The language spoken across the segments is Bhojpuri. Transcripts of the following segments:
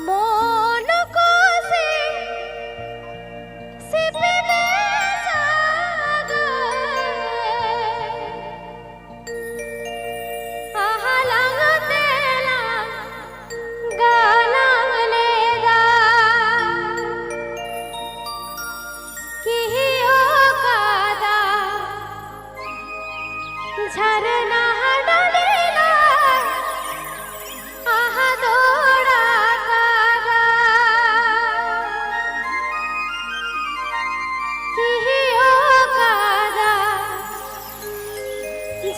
मन को सिपी में जागे आहा लंग तेला गालंग लेदा किहियो कादा झरना डलेला आहा दौड़ा कादा किहियो कादा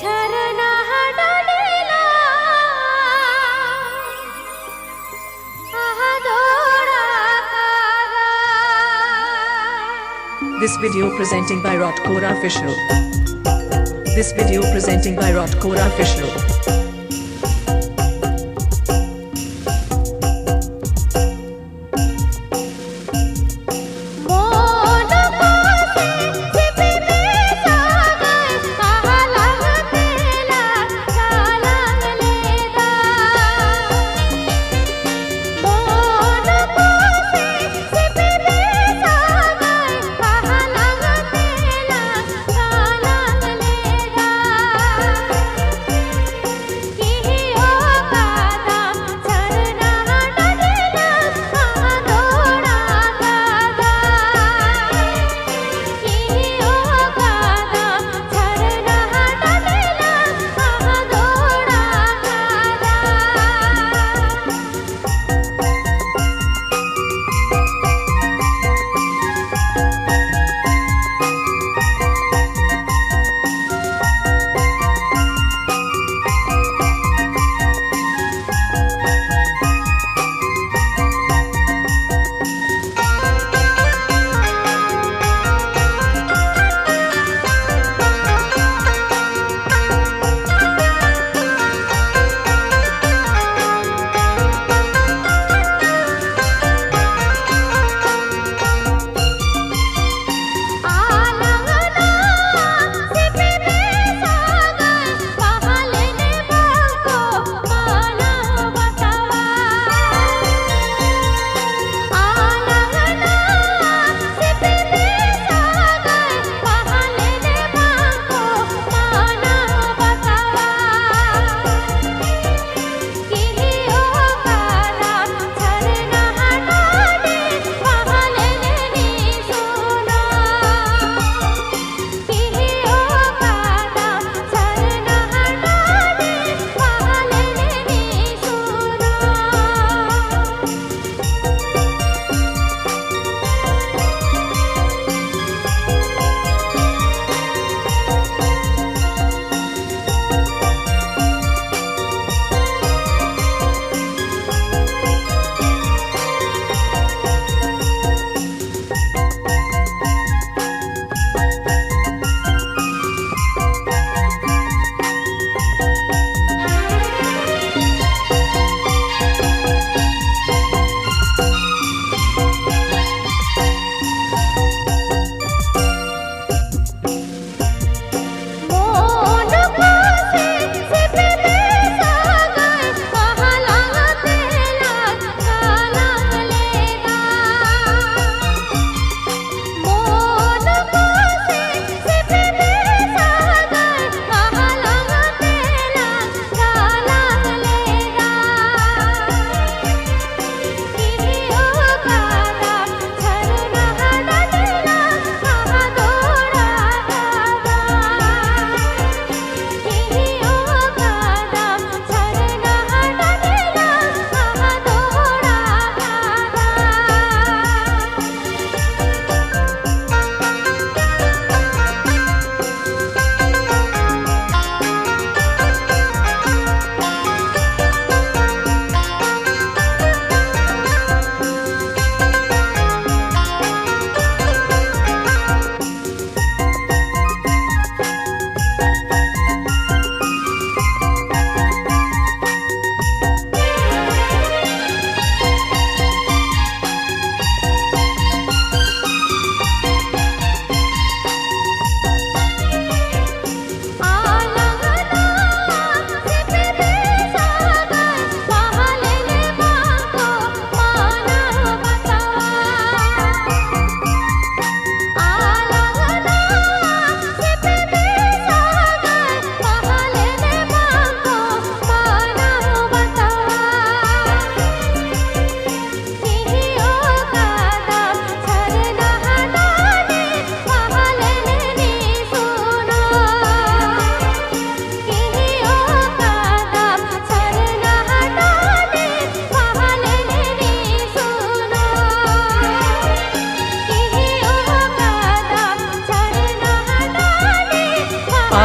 झरना डलेला आहा दौड़ा कादा। This video presenting by Kora Official. This video presenting by Kora Official. मन को सिपी में जागे आहा लंग तेला गालंग लेदा मन को सिपी में जागे आहा लंग तेला गालंग लेदा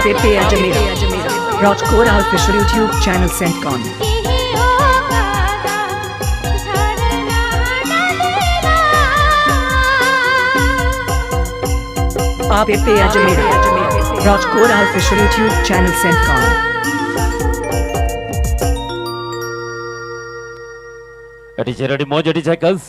आप पे अजमेर रॉट कोरा ऑफिशियल यूट्यूब चैनल सेंट कॉन किहियो कागा झरना डालेला आप पे अजमेर रॉट कोरा ऑफिशियल यूट्यूब चैनल सेंट कॉन Ready, ready, more, ready, checkers.